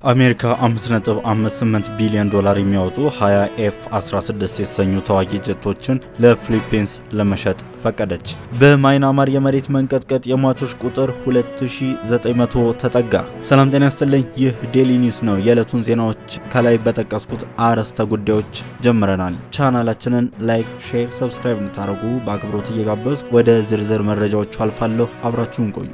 አሜሪካ 5.58 ቢሊዮን ዶላር የሚያወጡ 20 ኤፍ-16 የተሰኙ ተዋጊ ጀቶችን ለፊሊፒንስ ለመሸጥ ፈቀደች። በማይናማር የመሬት መንቀጥቀጥ የሟቾች ቁጥር 2900 ተጠጋ። ሰላም ጤና ይስጥልኝ። ይህ ዴሊ ኒውስ ነው። የዕለቱን ዜናዎች ከላይ በጠቀስኩት አርዕስተ ጉዳዮች ጀምረናል። ቻናላችንን ላይክ፣ ሼር፣ ሰብስክራይብ እንድታደርጉ በአክብሮት እየጋበዝኩ ወደ ዝርዝር መረጃዎቹ አልፋለሁ። አብራችሁን ቆዩ።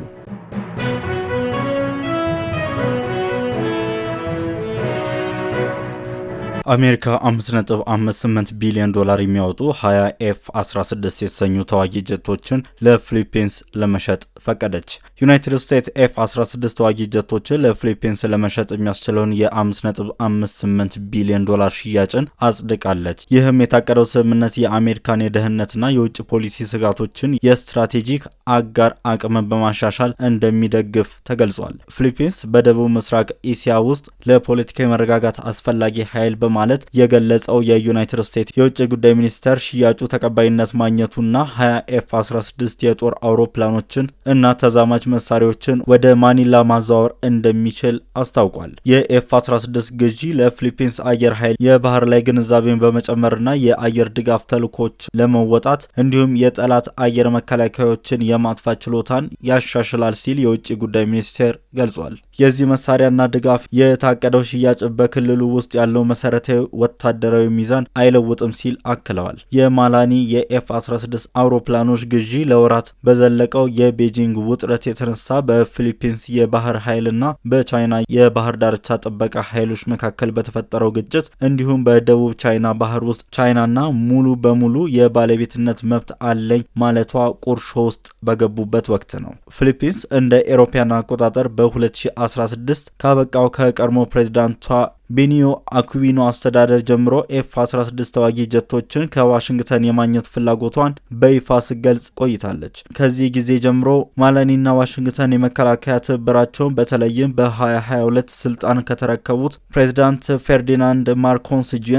አሜሪካ 5.58 ቢሊዮን ዶላር የሚያወጡ 20 ኤፍ-16 የተሰኙ ተዋጊ ጀቶችን ለፊሊፒንስ ለመሸጥ ፈቀደች። ዩናይትድ ስቴትስ ኤፍ-16 ተዋጊ ጀቶችን ለፊሊፒንስ ለመሸጥ የሚያስችለውን የ5.58 ቢሊዮን ዶላር ሽያጭን አጽድቃለች። ይህም የታቀደው ስምምነት የአሜሪካን የደህንነትና የውጭ ፖሊሲ ስጋቶችን የስትራቴጂክ አጋር አቅምን በማሻሻል እንደሚደግፍ ተገልጿል። ፊሊፒንስ በደቡብ ምስራቅ እስያ ውስጥ ለፖለቲካዊ መረጋጋት አስፈላጊ ኃይል ማለት የገለጸው የዩናይትድ ስቴትስ የውጭ ጉዳይ ሚኒስቴር ሽያጩ ተቀባይነት ማግኘቱና 20 ኤፍ-16 የጦር አውሮፕላኖችን እና ተዛማጅ መሳሪያዎችን ወደ ማኒላ ማዛወር እንደሚችል አስታውቋል። የኤፍ-16 ግዢ ለፊሊፒንስ አየር ኃይል የባህር ላይ ግንዛቤን በመጨመርና የአየር ድጋፍ ተልዕኮች ለመወጣት እንዲሁም የጠላት አየር መከላከያዎችን የማጥፋት ችሎታን ያሻሽላል ሲል የውጭ ጉዳይ ሚኒስቴር ገልጿል። የዚህ መሳሪያና ድጋፍ የታቀደው ሽያጭ በክልሉ ውስጥ ያለው መሰረታዊ ወታደራዊ ሚዛን አይለውጥም ሲል አክለዋል። የማላኒ የኤፍ-16 አውሮፕላኖች ግዢ ለወራት በዘለቀው የቤጂንግ ውጥረት የተነሳ በፊሊፒንስ የባህር ኃይልና በቻይና የባህር ዳርቻ ጥበቃ ኃይሎች መካከል በተፈጠረው ግጭት እንዲሁም በደቡብ ቻይና ባህር ውስጥ ቻይናና ሙሉ በሙሉ የባለቤትነት መብት አለኝ ማለቷ ቁርሾ ውስጥ በገቡበት ወቅት ነው። ፊሊፒንስ እንደ ኤሮፓያን አቆጣጠር በ2016 ካበቃው ከቀድሞ ፕሬዝዳንቷ ቤኒዮ አኩዊኖ አስተዳደር ጀምሮ ኤፍ-16 ተዋጊ ጀቶችን ከዋሽንግተን የማግኘት ፍላጎቷን በይፋ ስትገልጽ ቆይታለች። ከዚህ ጊዜ ጀምሮ ማላኒና ዋሽንግተን የመከላከያ ትብብራቸውን በተለይም በ2022 ስልጣን ከተረከቡት ፕሬዝዳንት ፌርዲናንድ ማርኮስ ጁኒየር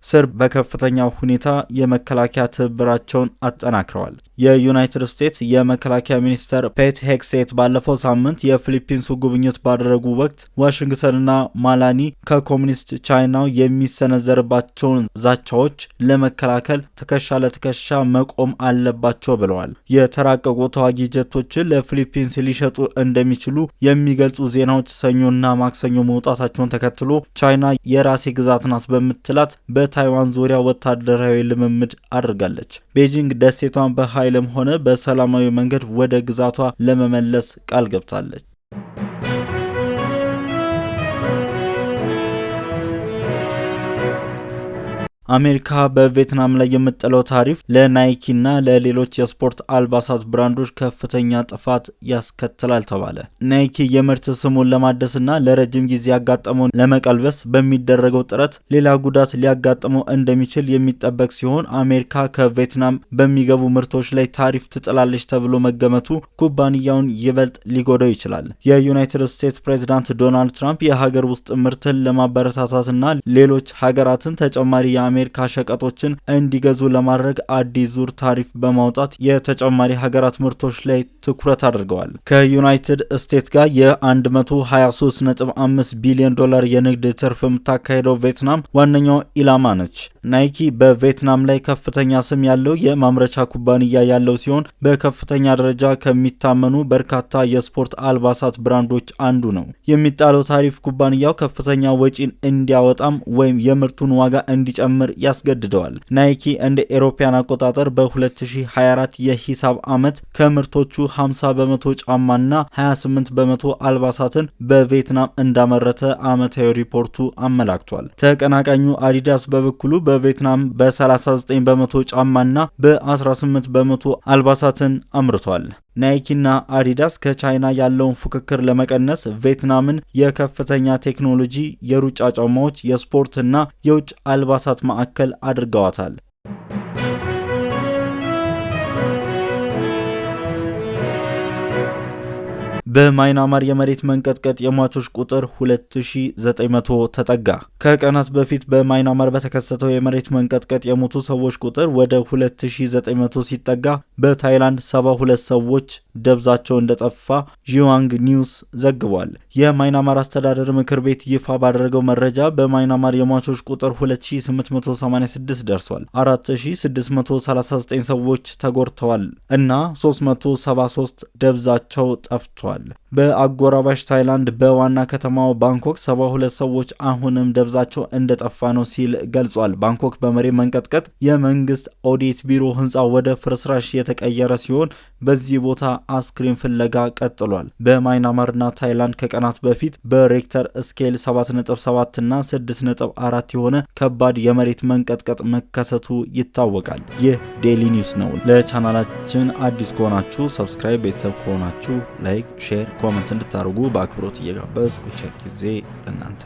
ስር በከፍተኛ ሁኔታ የመከላከያ ትብብራቸውን አጠናክረዋል። የዩናይትድ ስቴትስ የመከላከያ ሚኒስትር ፔት ሄግሴት ባለፈው ሳምንት የፊሊፒንሱ ጉብኝት ባደረጉ ወቅት ዋሽንግተንና ማላኒ ኮሚኒስት ቻይናው የሚሰነዘርባቸውን ዛቻዎች ለመከላከል ትከሻ ለትከሻ መቆም አለባቸው ብለዋል። የተራቀቁ ተዋጊ ጀቶችን ለፊሊፒንስ ሊሸጡ እንደሚችሉ የሚገልጹ ዜናዎች ሰኞና ማክሰኞ መውጣታቸውን ተከትሎ ቻይና የራሴ ግዛት ናት በምትላት በታይዋን ዙሪያ ወታደራዊ ልምምድ አድርጋለች። ቤጂንግ ደሴቷን በኃይልም ሆነ በሰላማዊ መንገድ ወደ ግዛቷ ለመመለስ ቃል ገብታለች። አሜሪካ በቪየትናም ላይ የምጥለው ታሪፍ ለናይኪና ለሌሎች የስፖርት አልባሳት ብራንዶች ከፍተኛ ጥፋት ያስከትላል ተባለ። ናይኪ የምርት ስሙን ለማደስና ለረጅም ጊዜ ያጋጠመውን ለመቀልበስ በሚደረገው ጥረት ሌላ ጉዳት ሊያጋጥመው እንደሚችል የሚጠበቅ ሲሆን አሜሪካ ከቪየትናም በሚገቡ ምርቶች ላይ ታሪፍ ትጥላለች ተብሎ መገመቱ ኩባንያውን ይበልጥ ሊጎዳው ይችላል። የዩናይትድ ስቴትስ ፕሬዝዳንት ዶናልድ ትራምፕ የሀገር ውስጥ ምርትን ለማበረታታትና ሌሎች ሀገራትን ተጨማሪ የአሜሪካ ሸቀጦችን እንዲገዙ ለማድረግ አዲስ ዙር ታሪፍ በማውጣት የተጨማሪ ሀገራት ምርቶች ላይ ትኩረት አድርገዋል። ከዩናይትድ ስቴትስ ጋር የ123.5 ቢሊዮን ዶላር የንግድ ትርፍ የምታካሄደው ቪየትናም ዋነኛው ኢላማ ነች። ናይኪ በቪየትናም ላይ ከፍተኛ ስም ያለው የማምረቻ ኩባንያ ያለው ሲሆን በከፍተኛ ደረጃ ከሚታመኑ በርካታ የስፖርት አልባሳት ብራንዶች አንዱ ነው። የሚጣለው ታሪፍ ኩባንያው ከፍተኛ ወጪን እንዲያወጣም ወይም የምርቱን ዋጋ እንዲጨምር ያስገድደዋል። ናይኪ እንደ ኤሮፓያን አቆጣጠር በ2024 የሂሳብ ዓመት ከምርቶቹ 50 በመቶ ጫማና 28 በመቶ አልባሳትን በቪየትናም እንዳመረተ ዓመታዊ ሪፖርቱ አመላክቷል። ተቀናቃኙ አዲዳስ በበኩሉ በቪየትናም በ39 በመቶ ጫማና በ18 በመቶ አልባሳትን አምርቷል። ናይኪና አዲዳስ ከቻይና ያለውን ፉክክር ለመቀነስ ቪየትናምን የከፍተኛ ቴክኖሎጂ የሩጫ ጫማዎች፣ የስፖርትና የውጭ አልባሳት ማዕከል አድርገዋታል። በማይናማር የመሬት መንቀጥቀጥ የሟቾች ቁጥር 2900 ተጠጋ። ከቀናት በፊት በማይናማር በተከሰተው የመሬት መንቀጥቀጥ የሞቱ ሰዎች ቁጥር ወደ 2900 ሲጠጋ በታይላንድ 72 ሰዎች ደብዛቸው እንደጠፋ ዢዋንግ ኒውስ ዘግቧል። የማይናማር አስተዳደር ምክር ቤት ይፋ ባደረገው መረጃ በማይናማር የሟቾች ቁጥር 2886 ደርሷል። 4639 ሰዎች ተጎድተዋል እና 373 ደብዛቸው ጠፍቷል። በአጎራባሽ ታይላንድ በዋና ከተማው ባንኮክ 72 ሰዎች አሁንም ደብዛቸው እንደጠፋ ነው ሲል ገልጿል። ባንኮክ በመሬት መንቀጥቀጥ የመንግስት ኦዲት ቢሮ ህንፃ ወደ ፍርስራሽ የተቀየረ ሲሆን በዚህ ቦታ አስክሬን ፍለጋ ቀጥሏል። በማይናማርና ታይላንድ ከቀናት በፊት በሬክተር ስኬል 7.7 እና 6.4 የሆነ ከባድ የመሬት መንቀጥቀጥ መከሰቱ ይታወቃል። ይህ ዴሊ ኒውስ ነው። ለቻናላችን አዲስ ከሆናችሁ ሰብስክራይብ፣ ቤተሰብ ከሆናችሁ ላይክ፣ ሼር፣ ኮመንት እንድታደርጉ በአክብሮት እየጋበዝኩ ቸር ጊዜ ለእናንተ